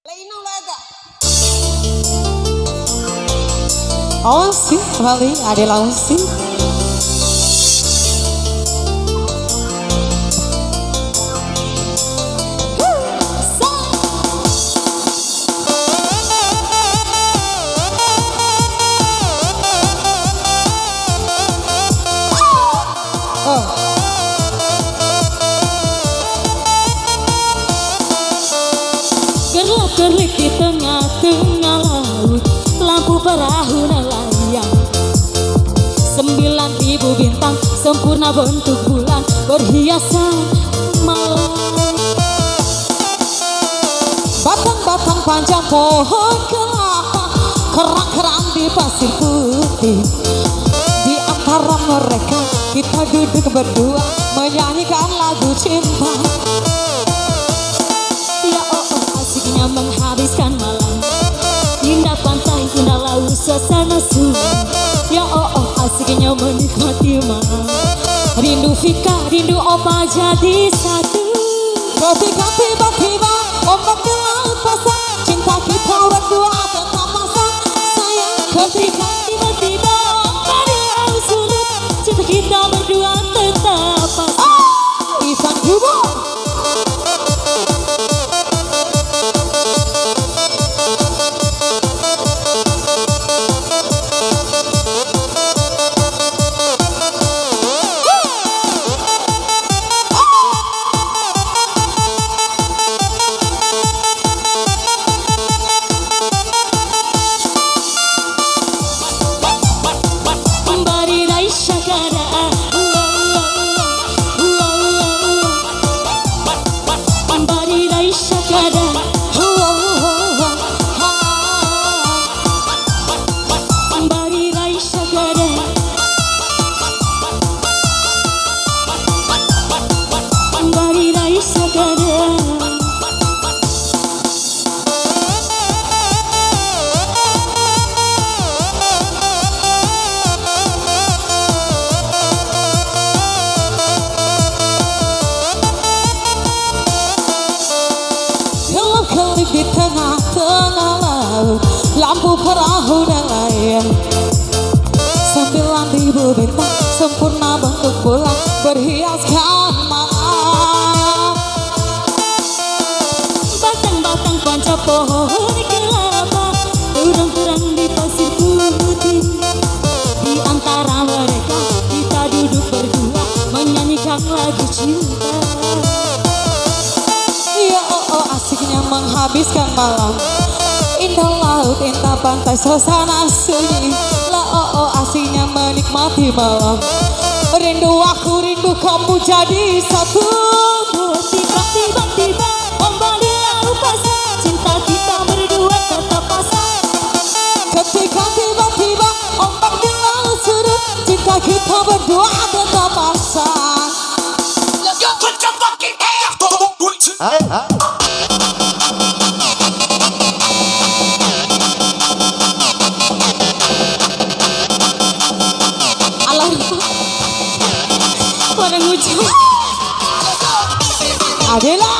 Oh sih, kembali ada langsung sih. Gerlap-gerlip di tengah-tengah laut, lampu perahu melayang. 9.000 bintang sempurna bentuk bulan berhiasan malam. Batang-batang panjang pohon kelapa, kerang-kerang di pasir putih. Di antara mereka kita duduk berdua menyanyikan lagu cinta. Ya oh asiknya menghabiskan malam, indah pantai, indah laut, suasana sunyi. Ya oh asiknya menikmati malam, rindu Vika, rindu Opa jadi satu. Ketika tiba-tiba ombak di laut pasang, cinta kita berdua tetap pasang sayang. Ketika tiba-tiba ombak di laut surut, cinta kita berdua tetap pasang. Ivan Hugo. Di tengah-tengah laut, lampu perahu melayang. 9.000 bintang sempurna bentuk bulan berhiaskan malam. Batang-batang panca pohon kelapa, terang-terang di pasir putih. Di antara mereka kita duduk berdua menyanyikan lagu cinta. Ya asiknya menghabiskan malam, indah laut, indah pantai, suasana sunyi. La asiknya menikmati malam, rindu aku, rindu kamu jadi satu. Ketika tiba-tiba ombak di laut pasang, cinta kita berdua tetap pasang. Ketika tiba-tiba ombak di laut surut, cinta kita berdua tetap pasang. Let's go, put your fucking hands to the beat. Orang ujung Adela.